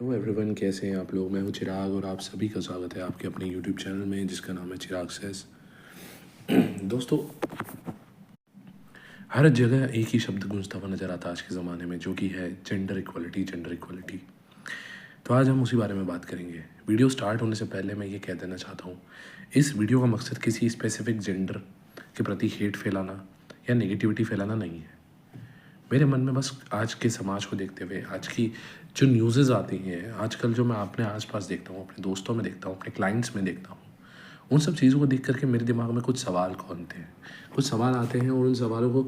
Hello everyone, कैसे हैं आप लोग। मैं हूं चिराग और आप सभी का स्वागत है आपके अपने यूट्यूब चैनल में जिसका नाम है चिराग सेस। दोस्तों, हर जगह एक ही शब्द गूंजता हुआ नज़र आता है आज के ज़माने में, जो कि है जेंडर इक्वलिटी। जेंडर इक्वलिटी, तो आज हम उसी बारे में बात करेंगे। वीडियो स्टार्ट होने से पहले मैं ये कह देना चाहता हूँ, इस वीडियो का मकसद किसी स्पेसिफिक जेंडर के प्रति हेट फैलाना या नेगेटिविटी फैलाना नहीं है। मेरे मन में बस आज के समाज को देखते हुए, आज की जो न्यूज़ेज़ आती हैं आजकल, जो मैं अपने आसपास देखता हूँ, अपने दोस्तों में देखता हूँ, अपने क्लाइंट्स में देखता हूँ, उन सब चीज़ों को देख करके मेरे दिमाग में कुछ सवाल कौनते हैं, कुछ सवाल आते हैं। और उन सवालों को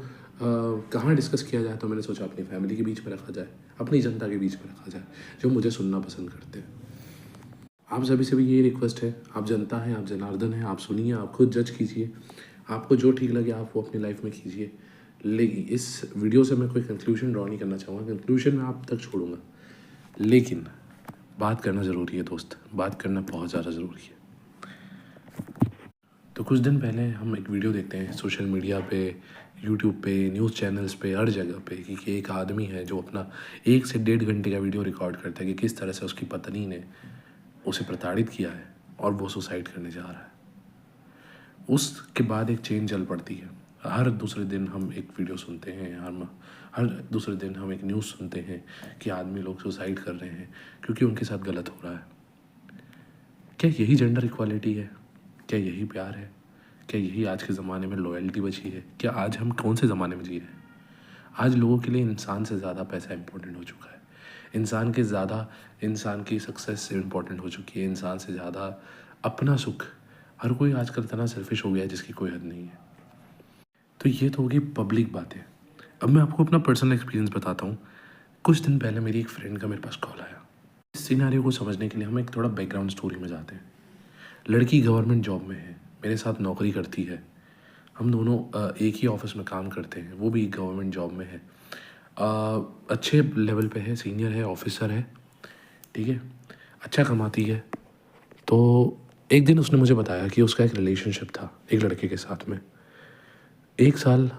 कहाँ डिस्कस किया जाए, तो मैंने सोचा अपनी फैमिली के बीच में रखा जाए, अपनी जनता के बीच में रखा जाए, जो मुझे सुनना पसंद करते हैं। आप सभी से भी यही रिक्वेस्ट है, आप जनता हैं, आप जनार्दन हैं, आप सुनिए, आप खुद जज कीजिए, आपको जो ठीक लगे आप वो अपनी लाइफ में कीजिए। लेकिन इस वीडियो से मैं कोई कंक्लूजन ड्रॉ नहीं करना चाहूँगा, कंक्लूजन मैं आप तक छोड़ूंगा। लेकिन बात करना ज़रूरी है दोस्त, बात करना बहुत ज़्यादा ज़रूरी है। तो कुछ दिन पहले हम एक वीडियो देखते हैं सोशल मीडिया पे, यूट्यूब पे, न्यूज़ चैनल्स पे, हर जगह पे, कि एक आदमी है जो अपना 1 से 1.5 घंटे का वीडियो रिकॉर्ड करता है कि किस तरह से उसकी पत्नी ने उसे प्रताड़ित किया है और वो सुसाइड करने जा रहा है। उसके बाद एक चेन चल पड़ती है। हर दूसरे दिन हम एक वीडियो सुनते हैं, हर दूसरे दिन हम एक न्यूज़ सुनते हैं कि आदमी लोग सुसाइड कर रहे हैं क्योंकि उनके साथ गलत हो रहा है। क्या यही जेंडर इक्वालिटी है? क्या यही प्यार है? क्या यही आज के ज़माने में लॉयल्टी बची है? क्या आज हम कौन से ज़माने में जी रहे हैं? आज लोगों के लिए इंसान से ज़्यादा पैसा इंपॉर्टेंट हो चुका है। इंसान के ज़्यादा इंसान की सक्सेस इम्पोर्टेंट हो चुकी है। इंसान से ज़्यादा अपना सुख। हर कोई आजकल इतना सेल्फिश हो गया है जिसकी कोई हद नहीं है। तो ये तो होगी पब्लिक बातें। अब मैं आपको अपना पर्सनल एक्सपीरियंस बताता हूँ। कुछ दिन पहले मेरी एक फ्रेंड का मेरे पास कॉल आया। इस सिनेरियो को समझने के लिए हम एक थोड़ा बैकग्राउंड स्टोरी में जाते हैं। लड़की गवर्नमेंट जॉब में है, मेरे साथ नौकरी करती है। हम दोनों एक ही ऑफिस में काम करते हैं। वो भी गवर्नमेंट जॉब में है, अच्छे लेवल पे है, सीनियर है, ऑफिसर है, ठीक है, अच्छा कमाती है। तो एक दिन उसने मुझे बताया कि उसका एक रिलेशनशिप था एक लड़के के साथ में। 1 साल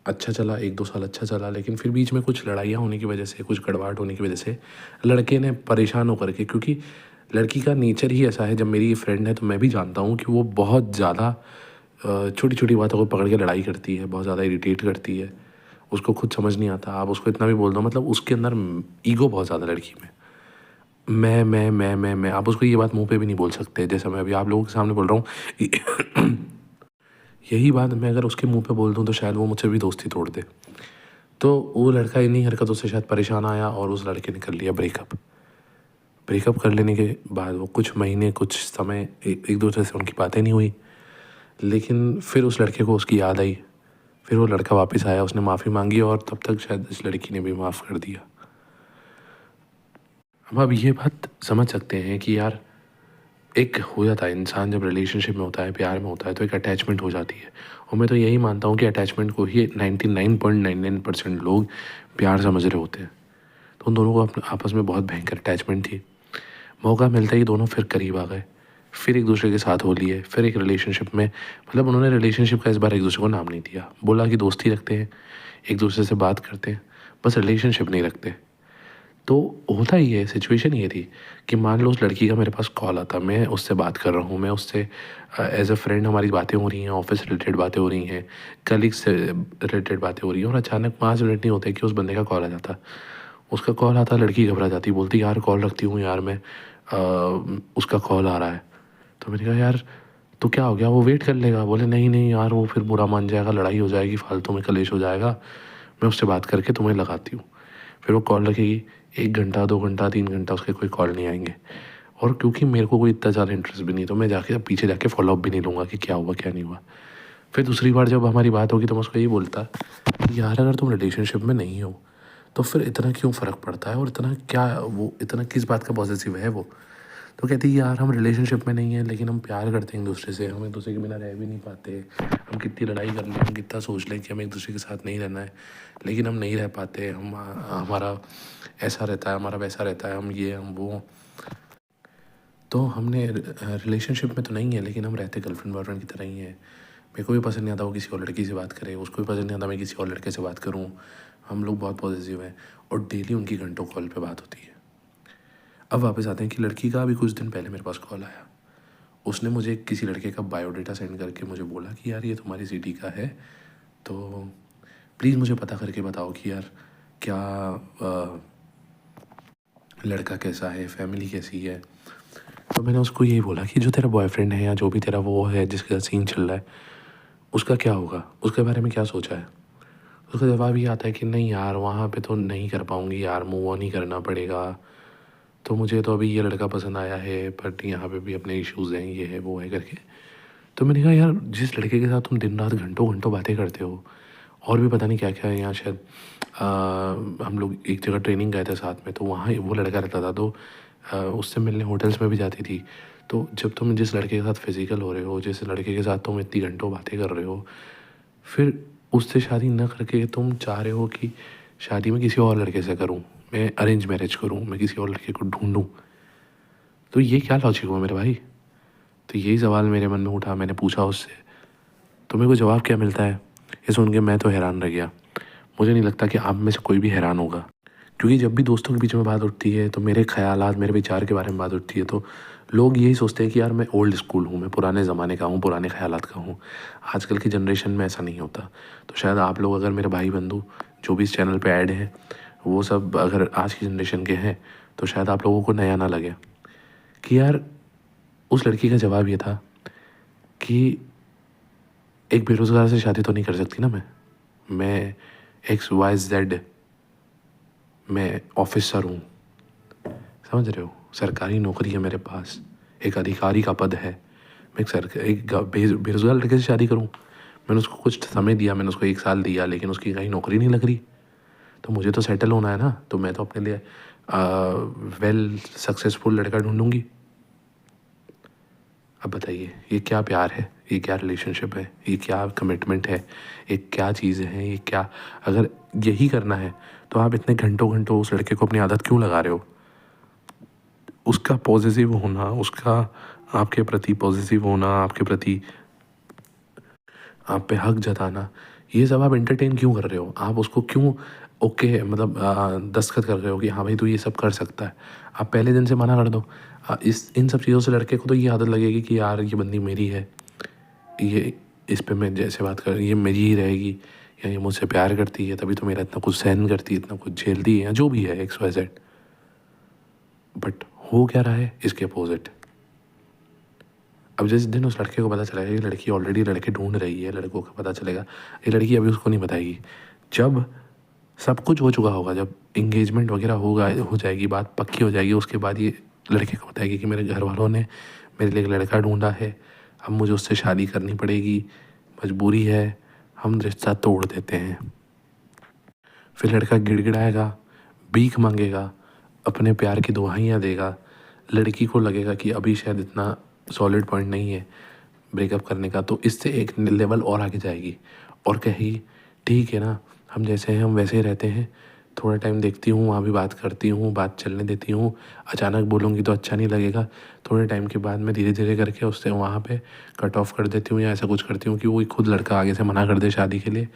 अच्छा चला, 1-2 साल अच्छा चला, लेकिन फिर बीच में कुछ लड़ाइयाँ होने की वजह से, कुछ गड़बड़ाहट होने की वजह से लड़के ने परेशान होकर के, क्योंकि लड़की का नेचर ही ऐसा है, जब मेरी ये फ्रेंड है तो मैं भी जानता हूँ कि वो बहुत ज़्यादा छोटी छोटी बातों को पकड़ के लड़ाई करती है, बहुत ज़्यादा इरिटेट करती है। उसको खुद समझ नहीं आता, आप उसको इतना भी बोल दो, मतलब उसके अंदर ईगो बहुत ज़्यादा लड़की में। मैं आप उसको ये बात मुंह पे भी नहीं बोल सकते, जैसा मैं अभी आप लोगों के सामने बोल रहा हूँ। यही बात मैं अगर उसके मुंह पे बोल दूँ तो शायद वो मुझसे भी दोस्ती तोड़ दे। तो वो लड़का इन्हीं हरकतों से शायद परेशान आया और उस लड़के ने कर लिया ब्रेकअप। ब्रेकअप कर लेने के बाद वो कुछ महीने, कुछ समय एक दूसरे से उनकी बातें नहीं हुई। लेकिन फिर उस लड़के को उसकी याद आई। फिर वो लड़का वापस आया, उसने माफ़ी मांगी और तब तक शायद इस लड़की ने भी माफ़ कर दिया। अब आप ये बात समझ सकते हैं कि यार, एक हो जाता है इंसान जब रिलेशनशिप में होता है, प्यार में होता है, तो एक अटैचमेंट हो जाती है। और मैं तो यही मानता हूँ कि अटैचमेंट को ही 99.99% लोग प्यार समझ रहे होते हैं। तो उन दोनों को आपस में बहुत भयंकर अटैचमेंट थी। मौका मिलता ही दोनों फिर करीब आ गए, फिर एक दूसरे के साथ हो लिए, फिर एक रिलेशनशिप में, मतलब उन्होंने रिलेशनशिप का इस बार एक दूसरे को नाम नहीं दिया, बोला कि दोस्ती रखते हैं, एक दूसरे से बात करते हैं, बस रिलेशनशिप नहीं रखते। तो होता ही है, सिचुएशन ये थी कि मान लो उस लड़की का मेरे पास कॉल आता, मैं उससे बात कर रहा हूँ, मैं उससे एज अ फ्रेंड हमारी बातें हो रही हैं, ऑफिस रिलेटेड बातें हो रही हैं, कलीग्स से रिलेटेड बातें हो रही हैं, और अचानक 5 मिनट नहीं होते कि उस बंदे का कॉल आ जाता। उसका कॉल आता, लड़की घबरा जाती, बोलती यार कॉल रखती हूँ यार मैं, उसका कॉल आ रहा है। तो मैंने कहा यार तो क्या हो गया, वो वेट कर लेगा। बोले नहीं नहीं यार, वो फिर बुरा मान जाएगा, लड़ाई हो जाएगी, फालतू में कलेश हो जाएगा, मैं उससे बात करके तुम्हें लगाती हूँ। फिर वो कॉल रखेगी, 1 घंटा, 2 घंटा, 3 घंटा उसके कोई कॉल नहीं आएंगे। और क्योंकि मेरे को कोई इतना ज़्यादा इंटरेस्ट भी नहीं, तो मैं जाके पीछे जाके फॉलोअप भी नहीं लूँगा कि क्या हुआ क्या नहीं हुआ। फिर दूसरी बार जब हमारी बात होगी तो मैं उसको यही बोलता कि यार अगर तुम रिलेशनशिप में नहीं हो तो फिर इतना क्यों फ़र्क पड़ता है, और इतना क्या, वो इतना किस बात का पॉजिटिव है वो। तो कहती है यार हम रिलेशनशिप में नहीं हैं लेकिन हम प्यार करते हैं एक दूसरे से, हम एक दूसरे के बिना रह भी नहीं पाते, हम कितनी लड़ाई कर लें, हम कितना सोच लें कि हम एक दूसरे के साथ नहीं रहना है, लेकिन हम नहीं रह पाते, हम हमारा ऐसा रहता है, हमारा वैसा रहता है, हम ये हम वो। तो हमने रिलेशनशिप में तो नहीं है लेकिन हम रहते गर्लफ्रेंड बॉयफ्रेंड की तरह ही हैं। मेरे को भी पसंद नहीं आता वो किसी और लड़की से बात करे, उसको भी पसंद नहीं आता मैं किसी और लड़के से बात करूँ। हम लोग बहुत पॉजिटिव हैं और डेली उनकी घंटों कॉल पे बात होती है। अब वापस आते हैं कि लड़की का अभी कुछ दिन पहले मेरे पास कॉल आया। उसने मुझे किसी लड़के का बायोडाटा सेंड करके मुझे बोला कि यार ये तुम्हारी सिटी का है, तो प्लीज़ मुझे पता करके बताओ कि यार क्या लड़का कैसा है, फैमिली कैसी है। तो मैंने उसको यही बोला कि जो तेरा बॉयफ्रेंड है या जो भी तेरा वो है जिसके साथ सीन चल रहा है, उसका क्या होगा, उसके बारे में क्या सोचा है। उसका जवाब ये आता है कि नहीं यार वहाँ पे तो नहीं कर पाऊँगी यार, मूव ऑन ही करना पड़ेगा, तो मुझे तो अभी ये लड़का पसंद आया है बट यहाँ पे भी अपने इश्यूज़ हैं, ये है वो है करके। तो मैंने कहा यार जिस लड़के के साथ तुम दिन रात घंटों घंटों बातें करते हो, और भी पता नहीं क्या क्या है यहाँ शायद हम लोग एक जगह ट्रेनिंग गए थे साथ में, तो वहाँ वो लड़का रहता था, तो उससे मिलने होटल्स में भी जाती थी। तो जब तुम जिस लड़के के साथ फिज़िकल हो रहे हो, जिस लड़के के साथ तुम इतनी घंटों बातें कर रहे हो, फिर उससे शादी न करके तुम चाह रहे हो कि शादी में किसी और लड़के से करूँ, मैं अरेंज मैरिज करूँ, मैं किसी और लड़के को ढूंढूँ, तो ये क्या लॉजिक हुआ मेरे भाई। तो यही सवाल मेरे मन में उठा, मैंने पूछा उससे, तो मेरे को जवाब क्या मिलता है, ये सुन के मैं तो हैरान रह गया। मुझे नहीं लगता कि आप में से कोई भी हैरान होगा, क्योंकि जब भी दोस्तों के बीच में बात उठती है तो मेरे ख़यालात, मेरे विचार के बारे में बात उठती है, तो लोग यही सोचते हैं कि यार मैं ओल्ड स्कूल हूँ, मैं पुराने ज़माने का हूँ, पुराने ख़यालात का हूँ। आजकल की जनरेशन में ऐसा नहीं होता। तो शायद आप लोग, अगर मेरे भाई बंधु जो भी इस चैनल पे ऐड हैं, वो सब अगर आज की जनरेशन के हैं, तो शायद आप लोगों को नया ना लगे कि यार उस लड़की का जवाब ये था कि एक बेरोज़गार से शादी तो नहीं कर सकती ना मैं XYZ, मैं ऑफिसर हूँ, समझ रहे हो, सरकारी नौकरी है मेरे पास, एक अधिकारी का पद है, मैं एक बेरोज़गार लड़के से शादी करूँ। मैंने उसको कुछ समय दिया, मैंने उसको 1 साल दिया, लेकिन उसकी कहीं नौकरी नहीं लग रही, तो मुझे तो सेटल होना है ना, तो मैं तो अपने लिए वेल सक्सेसफुल लड़का ढूंढूंगी। अब बताइए ये क्या प्यार है, ये क्या रिलेशनशिप है, ये क्या कमिटमेंट है, ये क्या चीज़ें हैं, ये क्या, अगर यही करना है तो आप इतने घंटों घंटों उस लड़के को अपनी आदत क्यों लगा रहे हो। उसका पॉजिटिव होना, उसका आपके प्रति पॉजिटिव होना, आपके प्रति आप पे हक जताना, ये सब आप एंटरटेन क्यों कर रहे हो, आप उसको क्यों ओके मतलब दस्तखत कर रहे हो कि हाँ भाई तू ये सब कर सकता है। आप पहले दिन से मना कर दो। इस इन सब चीज़ों से लड़के को तो ये आदत लगेगी कि यार ये बंदी मेरी है, ये इस पे मैं जैसे बात कर, ये मेरी ही रहेगी, या ये मुझसे प्यार करती है तभी तो मेरा इतना कुछ सहन करती है, इतना कुछ झेलती है, या जो भी है XYZ। बट हो क्या रहा है, इसके अपोजिट। अब जिस दिन उस लड़के को पता चलेगा, ये लड़की ऑलरेडी लड़के ढूंढ रही है, लड़कों को पता चलेगा, ये लड़की अभी उसको नहीं बताएगी। जब सब कुछ हो चुका होगा, जब इंगेजमेंट वगैरह होगा, हो जाएगी, बात पक्की हो जाएगी, उसके बाद ये लड़के को बताएगी कि मेरे घर वालों ने मेरे लिए एक लड़का ढूंढा है, अब मुझे उससे शादी करनी पड़ेगी, मजबूरी है, हम रिश्ता तोड़ देते हैं। फिर लड़का गिड़गिड़ाएगा, भीख मांगेगा, अपने प्यार की दुहाइयाँ देगा। लड़की को लगेगा कि अभी शायद इतना सॉलिड पॉइंट नहीं है ब्रेकअप करने का, तो इससे एक लेवल और आगे जाएगी और कहेगी ठीक है ना, हम जैसे हैं हम वैसे ही रहते हैं, थोड़ा टाइम देखती हूँ, वहाँ भी बात करती हूँ, बात चलने देती हूँ, अचानक बोलूँगी तो अच्छा नहीं लगेगा, थोड़े टाइम के बाद मैं धीरे धीरे करके उससे वहाँ पे कट ऑफ कर देती हूँ, या ऐसा कुछ करती हूँ कि वो खुद लड़का आगे से मना कर दे शादी के लिए,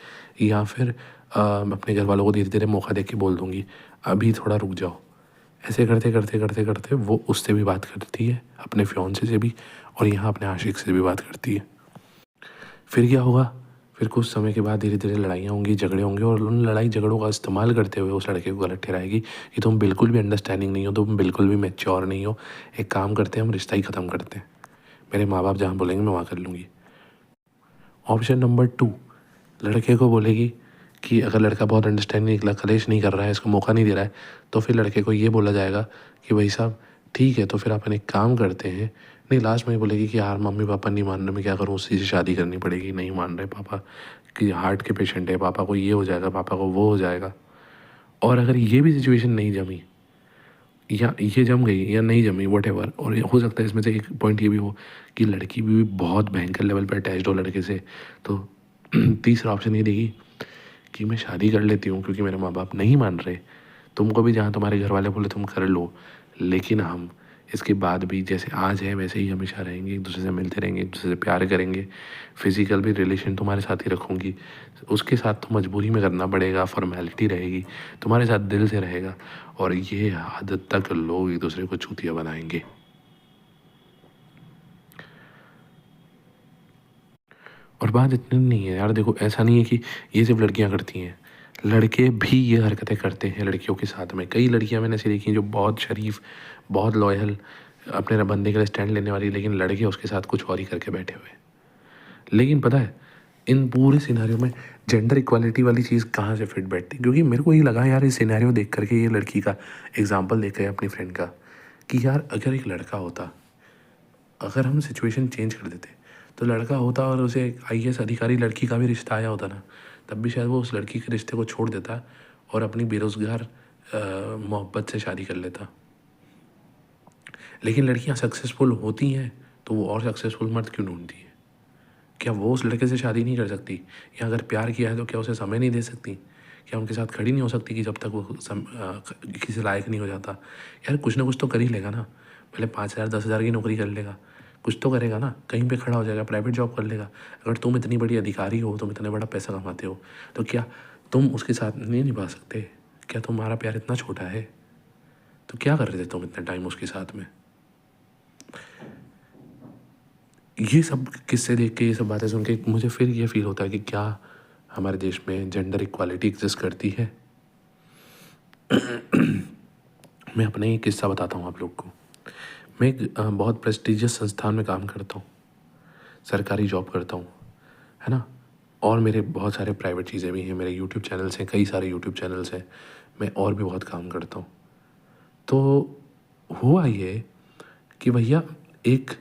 या फिर अपने घर वालों को धीरे धीरे मौका दे के बोल दूँगी अभी थोड़ा रुक जाओ। ऐसे करते करते करते करते वो उससे भी बात करती है, अपने फियांसे से भी, और यहाँ अपने आशिक से भी बात करती है। फिर क्या होगा, फिर कुछ समय के बाद धीरे धीरे लड़ाइयाँ होंगी, झगड़े होंगे, और उन लड़ाई झगड़ों का इस्तेमाल करते हुए उस लड़के को गलत ठहराएगी कि तुम बिल्कुल भी अंडरस्टैंडिंग नहीं हो, तुम बिल्कुल भी मैच्योर नहीं हो, एक काम करते हैं हम रिश्ता ही ख़त्म करते हैं, मेरे माँ बाप जहाँ बोलेंगे मैं वहाँ कर लूँगी। ऑप्शन नंबर 2, लड़के को बोलेगी कि अगर लड़का बहुत अंडरस्टैंडिंग निकला, कलेश नहीं कर रहा है, इसको मौका नहीं दे रहा है, तो फिर लड़के को ये बोला जाएगा कि भाई साहब ठीक है, तो फिर अपन एक काम करते हैं, नहीं लास्ट में बोलेगी कि यार मम्मी पापा नहीं मान रहे, मैं क्या करूँ, उसी से शादी करनी पड़ेगी, नहीं मान रहे पापा कि हार्ट के पेशेंट है, पापा को ये हो जाएगा, पापा को वो हो जाएगा। और अगर ये भी सिचुएशन नहीं जमी, या ये जम गई या नहीं जमी वटेवर, और हो सकता है इसमें से एक पॉइंट ये भी हो कि लड़की भी बहुत भयंकर लेवल पर अटैच्ड हो लड़के से, तो तीसरा ऑप्शन ये देगी कि मैं शादी कर लेती हूँ क्योंकि मेरे माँ बाप नहीं मान रहे, तुमको भी जहाँ तुम्हारे घर वाले बोले तुम कर लो, लेकिन हम इसके बाद भी जैसे आज है वैसे ही हमेशा रहेंगे, एक दूसरे से मिलते रहेंगे, एक दूसरे से प्यार करेंगे, फिज़िकल भी रिलेशन तुम्हारे साथ ही रखूँगी, उसके साथ तो मजबूरी में करना पड़ेगा, फॉर्मेलिटी रहेगी, तुम्हारे साथ दिल से रहेगा, और ये हद तक लोग एक दूसरे को चूतिया बनाएंगे। और बात इतनी नहीं है यार, देखो ऐसा नहीं है कि ये सिर्फ लड़कियां करती हैं, लड़के भी ये हरकतें करते हैं लड़कियों के साथ में। कई लड़कियां मैंने ऐसी देखी हैं जो बहुत शरीफ, बहुत लॉयल, अपने बंदे के लिए स्टैंड लेने वाली, लेकिन लड़के उसके साथ कुछ और ही करके बैठे हुए हैं। लेकिन पता है इन पूरे सिनेरियो में जेंडर इक्वालिटी वाली चीज़ कहाँ से फिट बैठती है? क्योंकि मेरे को ये लगा यार, इस सिनेरियो देख करके, ये लड़की का एग्जाम्पल देख कर अपनी फ्रेंड का, कि यार अगर एक लड़का होता, अगर हम सिचुएशन चेंज कर देते, तो लड़का होता और उसे एक आईएएस अधिकारी लड़की का भी रिश्ता आया होता ना, तब भी शायद वो उस लड़की के रिश्ते को छोड़ देता और अपनी बेरोज़गार मोहब्बत से शादी कर लेता। लेकिन लड़कियां सक्सेसफुल होती हैं तो वो और सक्सेसफुल मर्द क्यों ढूंढती है? क्या वो उस लड़के से शादी नहीं कर सकती? या अगर प्यार किया है तो क्या उसे समय नहीं दे सकती? क्या उनके साथ खड़ी नहीं हो सकती कि जब तक वो किसी लायक नहीं हो जाता? यार कुछ ना कुछ तो कर ही लेगा ना, पहले 5,000 10,000 की नौकरी कर लेगा, कुछ तो करेगा ना, कहीं पे खड़ा हो जाएगा, प्राइवेट जॉब कर लेगा। अगर तुम इतनी बड़ी अधिकारी हो, तुम इतना बड़ा पैसा कमाते हो, तो क्या तुम उसके साथ नहीं निभा सकते? क्या तुम्हारा प्यार इतना छोटा है? तो क्या कर रहे थे तुम इतना टाइम उसके साथ में? ये सब किस्से देख के, ये सब बातें सुन के मुझे फिर ये फील होता है कि क्या हमारे देश में जेंडर इक्वालिटी एग्जिस्ट करती है? मैं अपना ही किस्सा बताता हूँ आप लोग को। मैं एक बहुत प्रेस्टिजियस संस्थान में काम करता हूँ, सरकारी जॉब करता हूँ, है ना, और मेरे बहुत सारे प्राइवेट चीज़ें भी हैं, मेरे यूट्यूब चैनल्स हैं, कई सारे यूट्यूब चैनल्स हैं, मैं और भी बहुत काम करता हूँ। तो हुआ ये कि भैया एक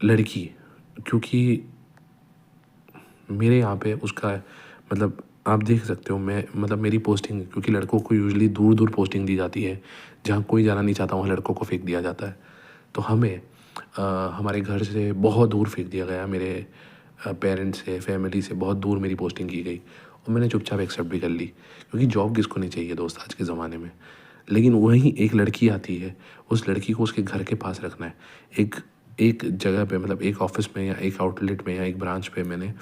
लड़की, क्योंकि मेरे यहाँ पे उसका, मतलब आप देख सकते हो, मैं मतलब मेरी पोस्टिंग, क्योंकि लड़कों को यूजुअली दूर दूर पोस्टिंग दी जाती है, जहाँ कोई जाना नहीं चाहता वहाँ लड़कों को फेंक दिया जाता है। तो हमें हमारे घर से बहुत दूर फेंक दिया गया, मेरे पेरेंट्स से, फैमिली से बहुत दूर मेरी पोस्टिंग की गई, और मैंने चुपचाप एक्सेप्ट भी कर ली, क्योंकि जॉब किसको नहीं चाहिए दोस्त आज के ज़माने में। लेकिन वहीं एक लड़की आती है, उस लड़की को उसके घर के पास रखना है। एक एक जगह पे, मतलब एक ऑफिस में या एक आउटलेट में या एक ब्रांच पे मैंने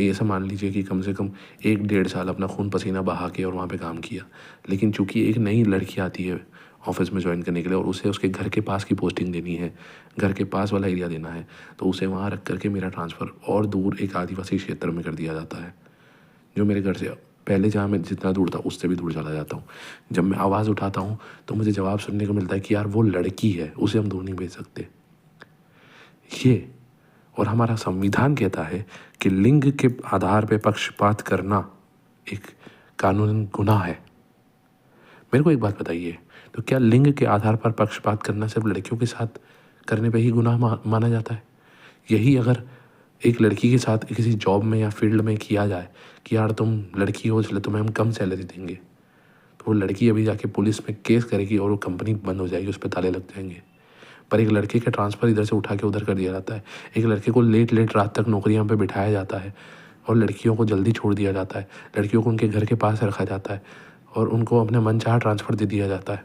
ऐसा मान लीजिए कि कम से कम 1 डेढ़ साल अपना खून पसीना बहा के और वहाँ पे काम किया। लेकिन चूंकि एक नई लड़की आती है ऑफिस में ज्वाइन करने के लिए और उसे उसके घर के पास की पोस्टिंग देनी है, घर के पास वाला एरिया देना है, तो उसे वहाँ रख करके मेरा ट्रांसफ़र और दूर एक आदिवासी क्षेत्र में कर दिया जाता है, जो मेरे घर से पहले जहाँ मैं जितना दूर था उससे भी दूर चला जाता हूँ। जब मैं आवाज़ उठाता हूँ तो मुझे जवाब सुनने को मिलता है कि यार वो लड़की है, उसे हम दूर नहीं भेज सकते। ये, और हमारा संविधान कहता है कि लिंग के आधार पे पक्षपात करना एक कानूनन गुनाह है। मेरे को एक बात बताइए, तो क्या लिंग के आधार पर पक्षपात करना सिर्फ लड़कियों के साथ करने पे ही गुनाह माना जाता है? यही अगर एक लड़की के साथ किसी जॉब में या फील्ड में किया जाए कि यार तुम लड़की हो इसलिए तुम्हें हम कम सैलरी देंगे, तो वो लड़की अभी जाके पुलिस में केस करेगी और वो कंपनी बंद हो जाएगी, उस पर ताले लग जाएंगे। पर एक लड़के का ट्रांसफ़र इधर से उठा के उधर कर दिया जाता है, एक लड़के को लेट लेट रात तक नौकरियों पे बिठाया जाता है और लड़कियों को जल्दी छोड़ दिया जाता है, लड़कियों को उनके घर के पास रखा जाता है और उनको अपने मनचाहा ट्रांसफ़र दे दिया जाता है,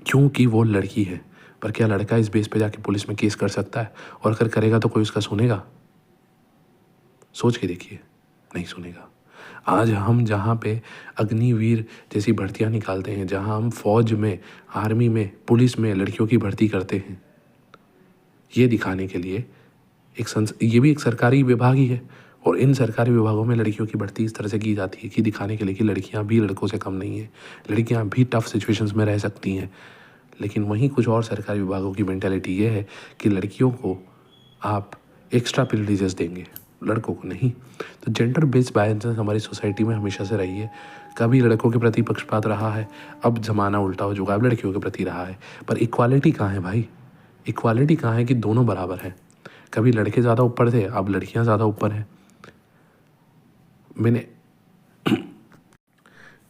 क्योंकि वो लड़की है। पर क्या लड़का इस बेस पे जाके पुलिस में केस कर सकता है? और अगर करेगा तो कोई उसका सुनेगा? सोच के देखिए, नहीं सुनेगा। आज हम जहाँ पे अग्निवीर जैसी भर्तियाँ निकालते हैं, जहाँ हम फौज में, आर्मी में, पुलिस में लड़कियों की भर्ती करते हैं, ये दिखाने के लिए ये भी एक सरकारी विभाग ही है, और इन सरकारी विभागों में लड़कियों की भर्ती इस तरह से की जाती है कि दिखाने के लिए कि लड़कियां भी लड़कों से कम नहीं है, लड़कियां भी टफ सिचुएशंस में रह सकती हैं। लेकिन वहीं कुछ और सरकारी विभागों की मेंटालिटी ये है कि लड़कियों को आप एक्स्ट्रा प्रिविलेजेस देंगे, लड़कों को नहीं। तो जेंडर बेस्ड वायलेंस हमारी सोसाइटी में हमेशा से रही है। कभी लड़कों के प्रति पक्षपात रहा है, अब ज़माना उल्टा हो चुका है, अब लड़कियों के प्रति रहा है। पर इक्वालिटी कहाँ है भाई? इक्वालिटी कहाँ है कि दोनों बराबर हैं? कभी लड़के ज़्यादा ऊपर थे, अब लड़कियां ज़्यादा ऊपर हैं। मैंने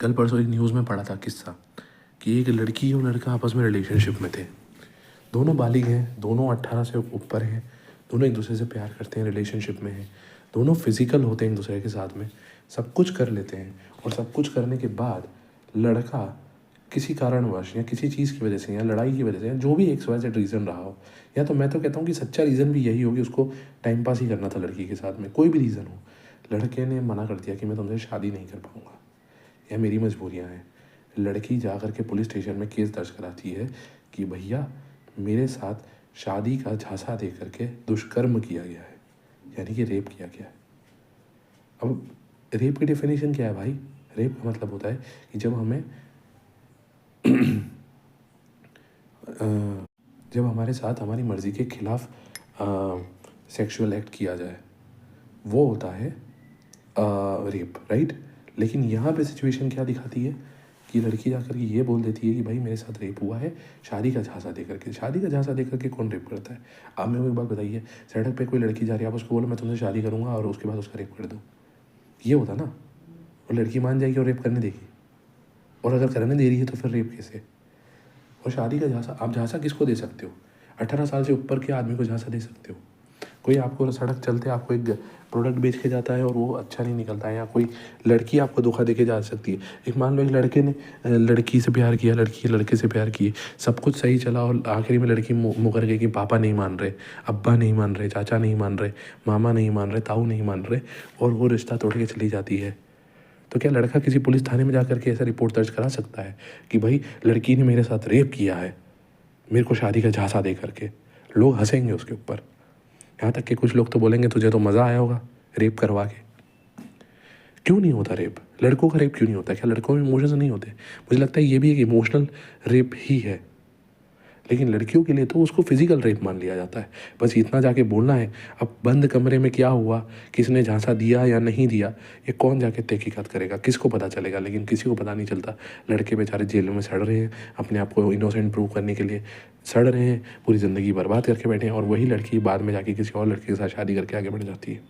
कल परसों एक न्यूज़ में पढ़ा था किस्सा कि एक लड़की और लड़का आपस में रिलेशनशिप में थे, दोनों बालिग हैं, दोनों 18 से ऊपर हैं, दोनों एक दूसरे से प्यार करते हैं, रिलेशनशिप में हैं, दोनों फिजिकल होते हैं एक दूसरे के साथ में, सब कुछ कर लेते हैं, और सब कुछ करने के बाद लड़का किसी कारणवश या किसी चीज़ की वजह से या लड़ाई की वजह से या जो भी XYZ रीज़न रहा हो, या तो मैं तो कहता हूँ कि सच्चा रीज़न भी यही हो कि उसको टाइम पास ही करना था लड़की के साथ में, कोई भी रीज़न हो, लड़के ने मना कर दिया कि मैं तुमसे शादी नहीं कर पाऊँगा या मेरी मजबूरियाँ हैं, लड़की जा कर के पुलिस स्टेशन में केस दर्ज कराती है कि भैया मेरे साथ शादी का झांसा दे करके दुष्कर्म किया गया है, यानी कि रेप किया गया है। अब रेप की डेफिनेशन क्या है भाई? रेप का मतलब होता है कि जब हमें जब हमारे साथ हमारी मर्ज़ी के खिलाफ सेक्सुअल एक्ट किया जाए, वो होता है रेप, राइट। लेकिन यहाँ पे सिचुएशन क्या दिखाती है कि लड़की जाकर के ये बोल देती है कि भाई मेरे साथ रेप हुआ है शादी का झांसा दे करके। शादी का झांसा दे करके कौन रेप करता है? आप मेरे को एक बात बताइए, सड़क पे कोई लड़की जा रही है, आप उसको बोलो मैं तुमसे शादी करूँगा और उसके बाद उसका रेप कर दूँ, ये होता ना? और लड़की मान जाएगी और रेप करने देगी, और अगर करने दे रही है तो फिर रेप कैसे? और शादी का झांसा, आप झांसा किसको दे सकते हो? 18 साल से ऊपर के आदमी को झांसा दे सकते हो? कोई आपको सड़क चलते आपको एक प्रोडक्ट बेच के जाता है और वो अच्छा नहीं निकलता है, या कोई लड़की आपको धोखा दे के जा सकती है। एक मान लो एक लड़के ने लड़की से प्यार किया, लड़की लड़के से प्यार किए, सब कुछ सही चला और आखिरी में लड़की मुकर गई कि पापा नहीं मान रहे, अब्बा नहीं मान रहे, चाचा नहीं मान रहे, मामा नहीं मान रहे, ताऊ नहीं मान रहे, और वो रिश्ता तोड़ के चली जाती है। तो क्या लड़का किसी पुलिस थाने में जाकर के ऐसा रिपोर्ट दर्ज करा सकता है कि भाई लड़की ने मेरे साथ रेप किया है, मेरे को शादी का झांसा दे करके? लोग हंसेंगे उसके ऊपर, यहाँ तक कि कुछ लोग तो बोलेंगे तुझे तो मज़ा आया होगा रेप करवा के। क्यों नहीं होता रेप? लड़कों का रेप क्यों नहीं होता? क्या लड़कों में इमोशंस नहीं होते? मुझे लगता है ये भी एक इमोशनल रेप ही है, लेकिन लड़कियों के लिए तो उसको फिजिकल रेप मान लिया जाता है। बस इतना जाके बोलना है। अब बंद कमरे में क्या हुआ, किसने झांसा दिया या नहीं दिया, ये कौन जाके तहकीकात करेगा, किसको पता चलेगा? लेकिन किसी को पता नहीं चलता। लड़के बेचारे जेलों में सड़ रहे हैं, अपने आप को इनोसेंट प्रूव करने के लिए सड़ रहे हैं, पूरी ज़िंदगी बर्बाद करके बैठे हैं, और वही लड़की बाद में जाके किसी और लड़के के साथ शादी करके आगे बढ़ जाती है,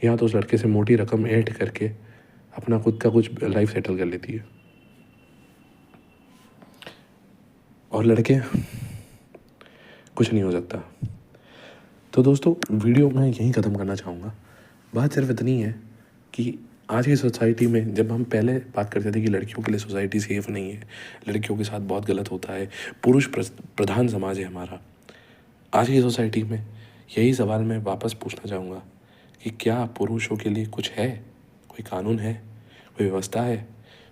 या तो उस लड़के से मोटी रकम ऐड करके अपना खुद का कुछ लाइफ सेटल कर लेती है। और लड़के कुछ नहीं हो सकता। तो दोस्तों वीडियो मैं यहीं ख़त्म करना चाहूँगा। बात सिर्फ इतनी है कि आज की सोसाइटी में, जब हम पहले बात करते थे कि लड़कियों के लिए सोसाइटी सेफ़ नहीं है, लड़कियों के साथ बहुत गलत होता है, पुरुष प्रधान समाज है हमारा, आज की सोसाइटी में यही सवाल मैं वापस पूछना चाहूँगा कि क्या पुरुषों के लिए कुछ है? कोई कानून है? कोई व्यवस्था है?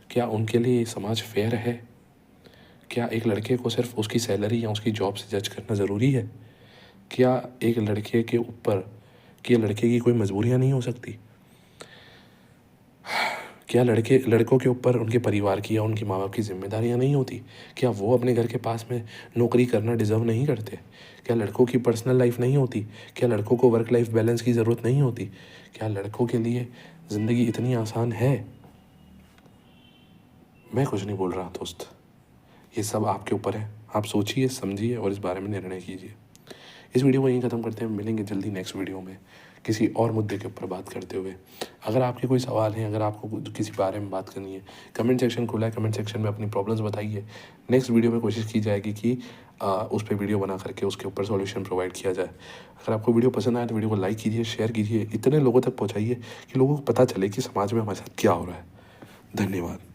क्या उनके लिए समाज फेयर है? क्या एक लड़के को सिर्फ उसकी सैलरी या उसकी जॉब से जज करना ज़रूरी है? क्या एक लड़के के ऊपर, क्या लड़के की कोई मजबूरियाँ नहीं हो सकती? क्या लड़कों के ऊपर उनके परिवार की या उनके माँ बाप की जिम्मेदारियाँ नहीं होती? क्या वो अपने घर के पास में नौकरी करना डिज़र्व नहीं करते? क्या लड़कों की पर्सनल लाइफ नहीं होती? क्या लड़कों को वर्क लाइफ बैलेंस की ज़रूरत नहीं होती? क्या लड़कों के लिए ज़िंदगी इतनी आसान है? मैं कुछ नहीं बोल रहा दोस्त, ये सब आपके ऊपर है। आप सोचिए, समझिए और इस बारे में निर्णय कीजिए। इस वीडियो को यहीं ख़त्म करते हैं, मिलेंगे जल्दी नेक्स्ट वीडियो में किसी और मुद्दे के ऊपर बात करते हुए। अगर आपके कोई सवाल हैं, अगर आपको किसी बारे में बात करनी है, कमेंट सेक्शन खुला है, कमेंट सेक्शन में अपनी प्रॉब्लम्स बताइए। नेक्स्ट वीडियो में कोशिश की जाएगी कि उस पर वीडियो बना करके उसके ऊपर सॉल्यूशन प्रोवाइड किया जाए। अगर आपको वीडियो पसंद आए तो वीडियो को लाइक कीजिए, शेयर कीजिए, इतने लोगों तक पहुँचाइए कि लोगों को पता चले कि समाज में हमारे साथ क्या हो रहा है। धन्यवाद।